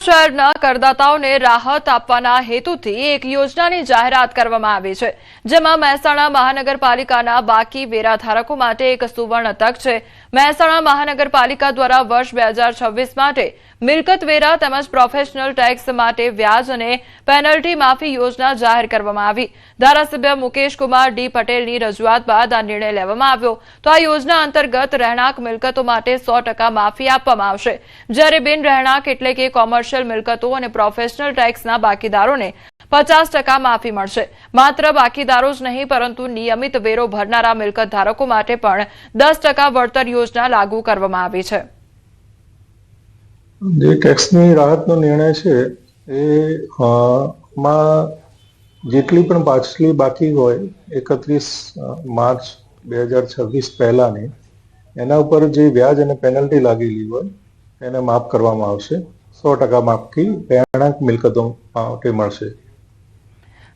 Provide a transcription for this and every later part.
શહેરના કરદાતાઓને રાહત આપવાના હેતુથી એક યોજનાની જાહેરાત કરવામાં આવી છે, જેમાં મહેસાણા મહાનગરપાલિકાના બાકી વેરા ધારકો માટે એક સુવર્ણ તક છે। મહેસાણા મહાનગરપાલિકા દ્વારા વર્ષ 2026 માટે મિલકત વેરા તેમજ પ્રોફેશનલ ટેક્સ માટે વ્યાજ અને પેનલ્ટી માફી યોજના જાહેર કરવામાં આવી। ધારાસભ્ય મુકેશકુમાર ડી પટેલની રજૂઆત બાદ આ નિર્ણય લેવામાં આવ્યો। તો આ યોજના અંતર્ગત રહેણાંક મિલકતો માટે 100% માફી આપવામાં આવશે, જ્યારે બિન રહેણાંક એટલે કે કોમર્શિયલ મિલકતો અને પ્રોફેશનલ ટેક્સના બાકીદારોને 50% માફી મળશે। માત્ર બાકીદારો જ નહીં પરંતુ નિયમિત વેરો ભરનારા મિલકત ધારકો માટે પણ 10% વળતર યોજના લાગુ કરવામાં આવી છે। જે ટેક્સની રાહતનો નિર્ણય છે એ માં જેટલી પણ પાછલી બાકી હોય 31 માર્ચ 2026 પહેલાની એના ઉપર જે વ્યાજ અને પેનલ્ટી લાગેલી હોય એને માફ કરવામાં આવશે। 100% માફી રહેણાંક મિલકતો માટે મળશે।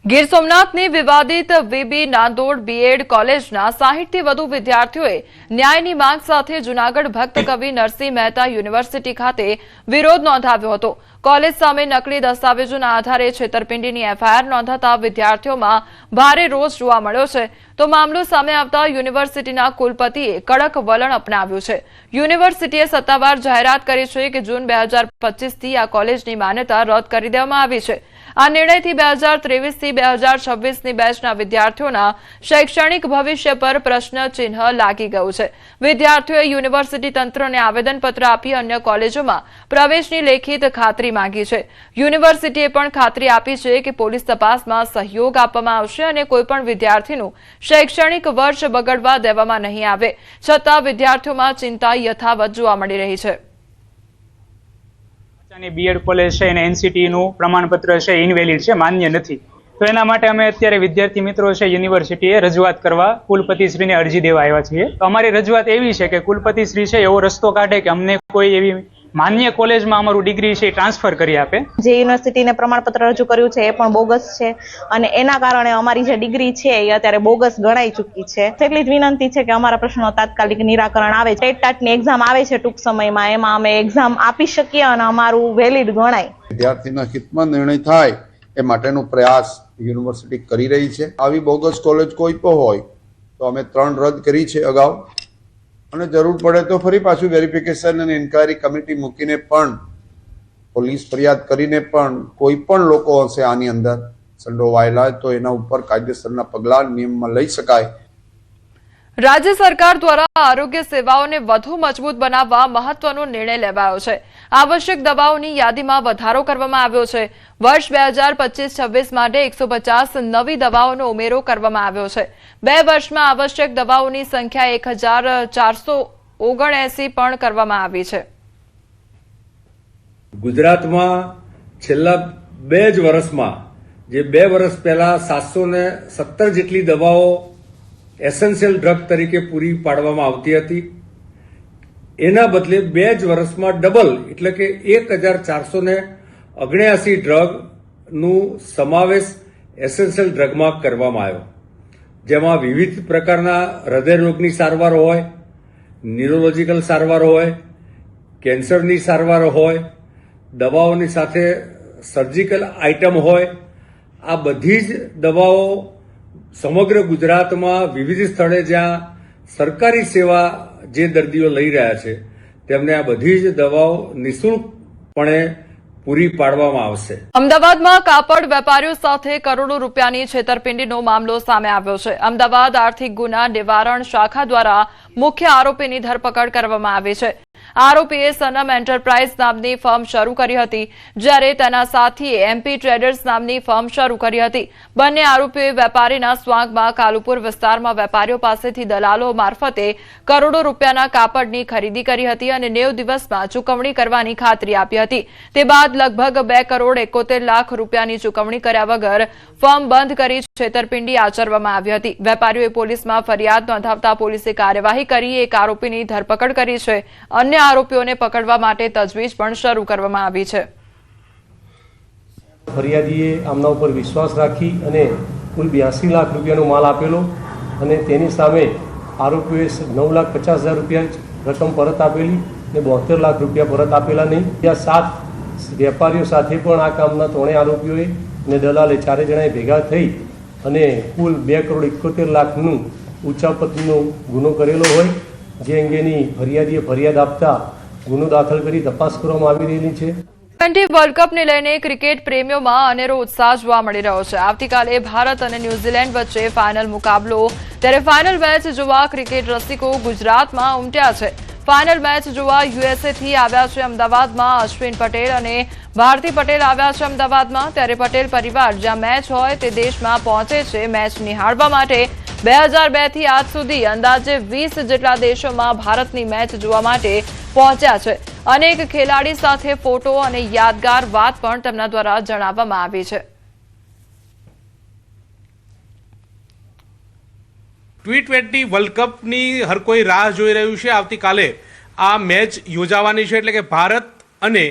ગીર સોમનાથની વિવાદિત વીબી નાંદોડ બીએડ કોલેજના 60થી વધુ વિદ્યાર્થીઓએ ન્યાયની માંગ સાથે જૂનાગઢ ભક્ત કવિ નરસિંહ મહેતા યુનિવર્સિટી ખાતે વિરોધ નોંધાવ્યો હતો। કોલેજ સામે નકલી દસ્તાવેજોના આધારે છેતરપિંડીની એફઆઈઆર નોંધાતા વિદ્યાર્થીઓમાં ભારે રોષ જોવા મળ્યો છે। તો મામલો સામે આવતા યુનિવર્સિટીના કુલપતિએ કડક વલણ અપનાવ્યું છે। યુનિવર્સિટીએ સત્તાવાર જાહેરાત કરી છે કે જૂન 2025થી આ કોલેજની માન્યતા રદ કરી દેવામાં આવી છે। આ નિર્ણયથી 2023 થી 2026ની બેચના વિદ્યાર્થીઓના શૈક્ષણિક ભવિષ્ય પર પ્રશ્ન ચિહ્ન લાગી ગયું છે। વિદ્યાર્થીઓએ યુનિવર્સિટી તંત્રને આવેદનપત્ર આપી અન્ય કોલેજોમાં પ્રવેશની લેખિત ખાતરી માંગી છે। યુનિવર્સિટીએ પણ ખાતરી આપી છે કે પોલીસ તપાસમાં સહયોગ આપવામાં આવશે અને કોઈપણ વિદ્યાર્થીનું શૈક્ષણિક વર્ષ બગડવા દેવામાં નહીં આવે। છતાં વિદ્યાર્થીઓમાં ચિંતા યથાવત જોવા મળી રહી છે। બીએડ કોલેજ છે અને એનસીટી નું પ્રમાણપત્ર છે ઇનવેલિડ છે, માન્ય નથી। તો એના માટે અમે અત્યારે વિદ્યાર્થી મિત્રો છે યુનિવર્સિટીએ રજૂઆત કરવા કુલપતિશ્રીને અરજી દેવા આવ્યા છીએ। તો અમારી રજૂઆત એવી છે કે કુલપતિશ્રી છે એવો રસ્તો કાઢે કે અમને કોઈ એવી માન્ય કોલેજમાં અમારું ડિગ્રી છે ટ્રાન્સફર કરી આપે। જે યુનિવર્સિટીને પ્રમાણપત્ર રજૂ કર્યું છે એ પણ બોગસ છે અને એના કારણે અમારી જે ડિગ્રી છે એ અત્યારે બોગસ ગણાઈ ચૂકી છે। એટલી જ વિનંતી છે કે અમારા પ્રશ્નો તાત્કાલિક નિરાકરણ આવે। ટેટની એક્ઝામ આવે છે ટૂંક સમયમાં, એમાં અમે એક્ઝામ આપી શકીએ અને અમારું વેલિડ ગણાય। વિદ્યાર્થીના હિતમાં નિર્ણય થાય એ માટેનો પ્રયાસ યુનિવર્સિટી કરી રહી છે। આવી બોગસ કોલેજ કોઈ પણ હોય તો અમે 3 રદ કરી છે અગાઉ, અને જરૂર પડે તો ફરી પાછું વેરિફિકેશન અને ઇન્ક્વાયરી કમિટી મૂકીને પણ પોલીસ ફરિયાદ કરીને પણ કોઈ પણ લોકો હશે આની અંદર સંડોવાયેલા તો એના ઉપર કાયદેસરના પગલાં નિયમમાં લઈ શકાય। રાજ્ય સરકાર દ્વારા આરોગ્ય સેવાઓને વધુ મજબૂત બનાવવા મહત્વનો નિર્ણય લેવાયો છે। આવશ્યક દવાઓની યાદીમાં વધારો કરવામાં આવ્યો છે। વર્ષ 2025-26 માટે 150 નવી દવાઓનો ઉમેરો કરવામાં આવ્યો છે। 2 વર્ષમાં આવશ્યક દવાઓની સંખ્યા 1479 પણ કરવામાં આવી છે। ગુજરાતમાં છેલ્લા 2 જ વર્ષમાં જે 2 વર્ષ પહેલા 717 જેટલી દવાઓ એસેન્શિયલ ડ્રગ તરીકે પૂરી પાડવામાં આવતી હતી, એના બદલે 2 જ વર્ષમાં ડબલ એટલે કે 1479 ડ્રગનું સમાવેશ એસેન્શિયલ ડ્રગમાં કરવામાં આવ્યો, જેમાં વિવિધ પ્રકારના હૃદયરોગની સારવાર હોય, ન્યુરોલોજીકલ સારવાર હોય, કેન્સરની સારવાર હોય, દવાઓની સાથે સર્જિકલ આઇટમ હોય। આ બધી જ દવાઓ સમગ્ર ગુજરાતમાં વિવિધ સ્થળે જ્યાં સરકારી સેવા જે દર્દીઓ લઈ રહ્યા છે તેમને આ બધી જ દવાઓ નિઃશુલ્કપણે પૂરી પાડવામાં આવશે। અમદાવાદમાં કાપડ વેપારીઓ સાથે કરોડો રૂપિયાની છેતરપિંડીનો મામલો સામે આવ્યો છે। અમદાવાદ આર્થિક ગુના નિવારણ શાખા દ્વારા મુખ્ય આરોપીની ધરપકડ કરવામાં આવી છે। આરોપીએ સનમ એન્ટરપ્રાઇઝ નામની ફર્મ શરૂ કરી હતી, જ્યારે તેના સાથીએ એમપી ટ્રેડર્સ નામની ફર્મ શરૂ કરી હતી। બંને આરોપીઓએ વેપારીના સ્વાંગમાં કાલુપુર વિસ્તારમાં વેપારીઓ પાસેથી દલાલો મારફતે કરોડો રૂપિયાના કાપડની ખરીદી કરી હતી અને 90 દિવસમાં ચૂકવણી કરવાની ખાતરી આપી હતી। તે બાદ લગભગ 2 કરોડ 71 લાખ રૂપિયાની ચૂકવણી કર્યા વગર ફર્મ બંધ કરી છેતરપિંડી આચરવામાં આવી હતી। વેપારીઓએ પોલીસમાં ફરિયાદ નોંધાવતા પોલીસે કાર્યવાહી કરી એક આરોપીની ધરપકડ કરી છે। અન્ય આરોપીઓને પકડવા માટે તજવીજ પણ શરૂ કરવામાં આવી છે। ફરિયાદીએ આમના ઉપર વિશ્વાસ રાખી અને કુલ 82 લાખ રૂપિયાનો માલ આપેલો અને તેની સામે આરોપીઓએ 9,50,000 રૂપિયા રકમ પરત આપેલી ને 72 લાખ રૂપિયા પરત આપેલા નહીં। ત્યાં 7 વેપારીઓ સાથે પણ આ કામના ત્રણેય આરોપીઓએ અને દલાલે ચારે જણાએ ભેગા થઈ અને કુલ 2,71,00,000નું ઉચાપતનો ગુનો કરેલો હોય, જે અંગેની ફરિયાદીએ ફરિયાદ આપતા ગુનો દાખલ કરી તપાસ કરવામાં આવી રહેલી છે. T20 વર્લ્ડ કપને લઈને ક્રિકેટ પ્રેમીઓમાં અનેરો ઉત્સાહ જોવા મળી રહ્યો છે. આવતીકાલે ભારત અને ન્યૂઝીલેન્ડ વચ્ચે ફાઇનલ મુકાબલો, ત્યારે ફાઇનલ મેચ જોવા ક્રિકેટ રસિકો ગુજરાતમાં ઉમટ્યા છે. ફાઇનલ મેચ જોવા USA થી આવ્યા છે અમદાવાદમાં અશ્વિન પટેલ અને ભારતી પટેલ આવ્યા છે અમદાવાદમાં. ત્યારે પટેલ પરિવાર જ્યાં મેચ હોય તે દેશમાં પહોંચે છે મેચ નિહાળવા માટે. 2002 થી આજ સુધી અંદાજે 20 જેટલા દેશોમાં ભારતની મેચ જોવા માટે પહોંચ્યા છે. અનેક ખેલાડી સાથે ફોટો અને યાદગાર વાત પણ તેમના દ્વારા જણાવવામાં આવી છે. T20 વર્લ્ડ કપની હર કોઈ રાહ જોઈ રહ્યું છે. આવતીકાલે આ મેચ યોજાવાની છે, એટલે કે ભારત અને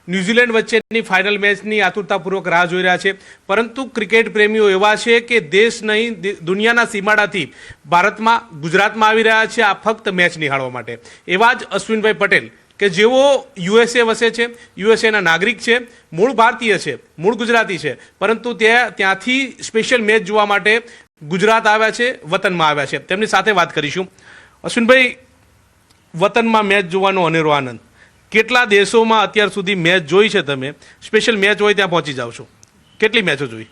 ન્યૂઝીલેન્ડ વચ્ચેની ફાઇનલ મેચની આતુરતાપૂર્વક રાહ જોઈ રહ્યા છે. પરંતુ ક્રિકેટ પ્રેમીઓ એવા છે કે દેશ નહીં દુનિયાના સીમાડાથી ભારતમાં ગુજરાતમાં આવી રહ્યા છે આ ફક્ત મેચ નિહાળવા માટે. એવા જ અશ્વિનભાઈ પટેલ કે જેઓ USA વસે છે, USAના નાગરિક છે, મૂળ ભારતીય છે, મૂળ ગુજરાતી છે, પરંતુ ત્યાંથી સ્પેશિયલ મેચ જોવા માટે ગુજરાત આવ્યા છે, વતનમાં આવ્યા છે. તેમની સાથે વાત કરીશું. અશ્વિનભાઈ, વતનમાં મેચ જોવાનો અનેરો આનંદ, કેટલા દેશોમાં અત્યાર સુધી મેચ જોઈ છે તમે? સ્પેશિયલ મેચ હોય ત્યાં પહોંચી જાવ છો, કેટલી મેચો જોઈ?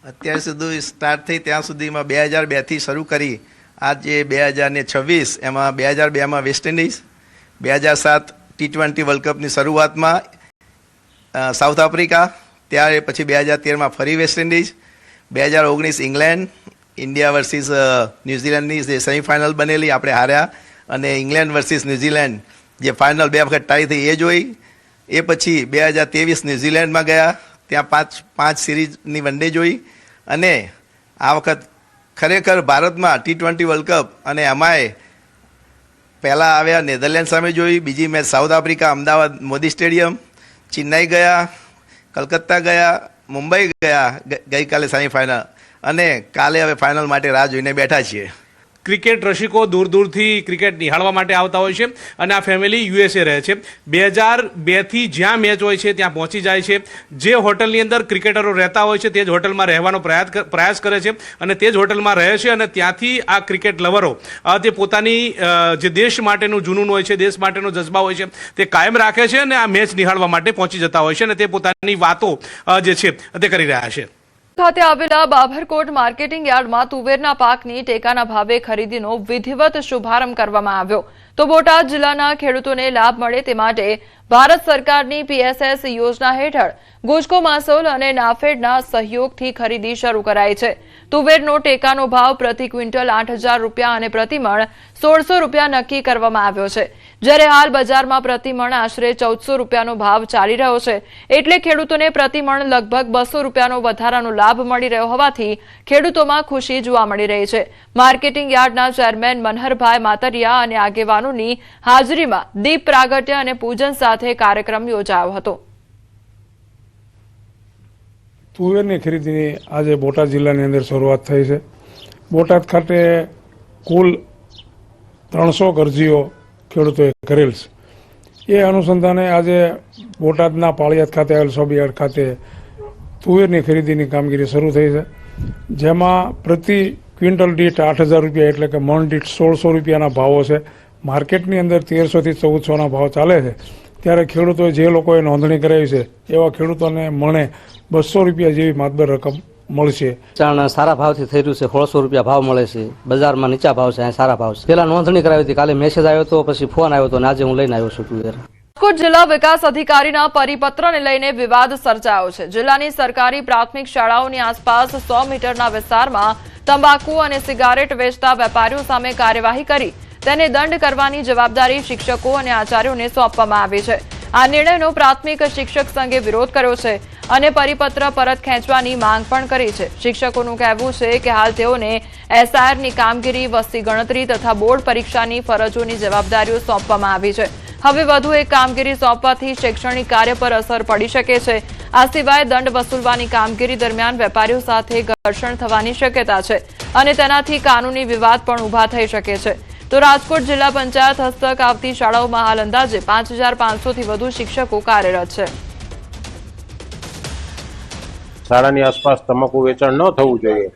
અત્યાર સુધી સ્ટાર્ટ થઈ ત્યાં સુધીમાં 2002થી શરૂ કરી આજ જે 2026 એમાં 2002માં વેસ્ટ ઇન્ડિઝ, 2007 T20 વર્લ્ડ કપની શરૂઆતમાં સાઉથ આફ્રિકા, ત્યારે પછી 2013માં ફરી West Indies, 2019 England, India versus ન્યૂઝીલેન્ડની જે સેમિફાઇનલ બનેલી આપણે હાર્યા, અને ઇંગ્લેન્ડ વર્સિસ ન્યૂઝીલેન્ડ જે ફાઇનલ 2 વખત ટાઈ થઈ એ જોઈ. એ પછી 2023 ન્યૂઝીલેન્ડમાં ગયા, ત્યાં પાંચ સિરીઝની વનડે જોઈ. અને આ વખત ખરેખર ભારતમાં T20 વર્લ્ડ કપ, અને અમાય પહેલાં આવ્યા નેધરલેન્ડ સામે જોઈ, બીજી match south Africa Ahmedabad Modi stadium, Chennai ગયા, કલકત્તા ગયા, મુંબઈ ગયા ગઈકાલે સેમિફાઇનલ, અને કાલે હવે ફાઇનલ માટે રાહ જોઈને બેઠા છીએ. ક્રિકેટ રસિકો દૂર દૂરથી ક્રિકેટ નિહાળવા માટે આવતા હોય છે, અને આ ફેમિલી USA રહે છે. 2002થી જ્યાં મેચ હોય છે ત્યાં પહોંચી જાય છે. જે હોટલની અંદર ક્રિકેટરો રહેતા હોય છે તે જ હોટલમાં રહેવાનો પ્રયાસ કરે છે, અને તે જ હોટલમાં રહે છે. અને ત્યાંથી આ ક્રિકેટ લવરો તે પોતાની જે દેશ માટેનું જુનૂન હોય છે, દેશ માટેનો જજ્બા હોય છે તે કાયમ રાખે છે, અને આ મેચ નિહાળવા માટે પહોંચી જતા હોય છે, અને તે પોતાની વાતો જે છે તે કરી રહ્યા છે. ખાતે આવેલા બાભરકોટ માર્કેટિંગ યાર્ડમાં તુવેરના પાકની ટેકાના ભાવે ખરીદીનો વિધિવત શુભારંભ કરવામાં આવ્યો. તો બોટાદ જિલ્લાના ખેડૂતોને લાભ મળે તે માટે ભારત સરકારની PSS યોજના હેઠળ ગુજકો માસોલ અને નાફેડના સહયોગથી ખરીદી શરૂ કરાઈ છે. તુવેરનો ટેકાનો ભાવ પ્રતિ ક્વિન્ટલ 8,000 રૂપિયા અને પ્રતિમણ 1,600 રૂપિયા નક્કી કરવામાં આવ્યો છે, જ્યારે હાલ બજારમાં પ્રતિમણ આશરે 1,400 રૂપિયાનો ભાવ ચાલી રહ્યો છે. એટલે ખેડૂતોને પ્રતિમણ લગભગ 200 રૂપિયાનો વધારાનો લાભ મળી રહ્યો હોવાથી ખેડૂતોમાં ખુશી જોવા મળી રહી છે. માર્કેટિંગ યાર્ડના ચેરમેન મનહરભાઈ માતરિયા અને આગેવાનોની હાજરીમાં દીપ પ્રાગટ્ય અને પૂજન સાથે કાર્યક્રમ યોજાયો હતો. તુવેરની ખરીદીની આજે બોટાદ જિલ્લાની અંદર શરૂઆત થઈ છે. બોટાદ ખાતે કુલ 300 અરજીઓ ખેડૂતોએ કરેલ છે. એ અનુસંધાને આજે બોટાદના પાળિયાદ ખાતે આવેલ સોબિયાર્ડ ખાતે તુવેરની ખરીદીની કામગીરી શરૂ થઈ છે, જેમાં પ્રતિ ક્વિન્ટલ દીઠ 8,000 રૂપિયા એટલે કે મણ દીઠ 1,600 રૂપિયાના ભાવો છે. માર્કેટની અંદર 1,300 થી 1,400ના ભાવ ચાલે છે. ત્યારે ખેડૂતોએ જે લોકોએ નોંધણી કરાવી છે એવા ખેડૂતોને મણે 200 રૂપિયા જેવી માતબર રકમ મળશે. ચાણ સારા ભાવથી થઈ રહ્યું છે, 1,600 રૂપિયા ભાવ મળે છે. બજારમાં નીચા ભાવ છે, અહીં સારા ભાવ છે. પેલા નોંધણી કરાવી હતી, કાલે મેસેજ આવ્યો હતો, પછી ફોન આવ્યો હતો, અને આજે હું લઈને આવ્યો છું તુવેર. રાજકોટ જિલ્લા વિકાસ અધિકારીના પરિપત્રને લઈને વિવાદ સર્જાયો છે. જિલ્લાની સરકારી પ્રાથમિક શાળાઓની આસપાસ 100 મીટરના વિસ્તારમાં તંબાકુ અને સિગારેટ વેચતા વેપારીઓ સામે કાર્યવાહી કરી તેને દંડ કરવાની જવાબદારી શિક્ષકો અને આચાર્યોને સોંપવામાં આવી છે. આ નિર્ણયનો પ્રાથમિક શિક્ષક સંઘે વિરોધ કર્યો છે અને પરિપત્ર પરત ખેંચવાની માંગ પણ કરી છે. શિક્ષકોનું કહેવું છે કે હાલ તેઓને SIRની કામગીરી, વસ્તી ગણતરી તથા બોર્ડ પરીક્ષાની ફરજોની જવાબદારીઓ સોંપવામાં આવી છે. હવે વધુ એક કામગીરી સોંપવાથી શૈક્ષણિક કાર્ય પર અસર પડી શકે છે. આ સિવાય દંડ વસૂલવાની કામગીરી દરમિયાન વેપારીઓ સાથે ઘર્ષણ થવાની શક્યતા છે અને તેનાથી કાનૂની વિવાદ પણ ઊભા થઈ શકે છે. તો રાજકોટ જિલ્લા પંચાયત હસ્તક આવતી શાળાઓમાં હાલ અંદાજે 5,500 થી વધુ શિક્ષકો કાર્યરત છે. શાળાની આસપાસ તમાકુ વેચાણ ન થવું જોઈએ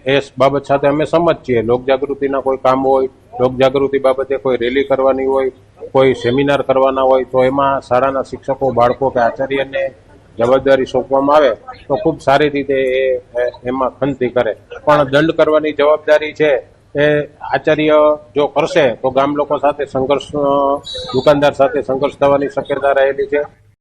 એ બાબત સાથે અમે સમજ છીએ. લોકજાગૃતિના કોઈ કામ હોય, લોકજાગૃતિ બાબતે કોઈ રેલી કરવાની હોય, કોઈ સેમિનાર કરવાના હોય તો એમાં શાળાના શિક્ષકો, બાળકો કે આચાર્યને જવાબદારી સોંપવામાં આવે તો ખૂબ સારી રીતે એમાં ખંતી કરે. પણ દંડ કરવાની જવાબદારી છે એ આચાર્ય જો કરશે તો ગામ લોકો સાથે સંઘર્ષ, દુકાનદાર સાથે સંઘર્ષ થવાની શક્યતા રહેલી છે.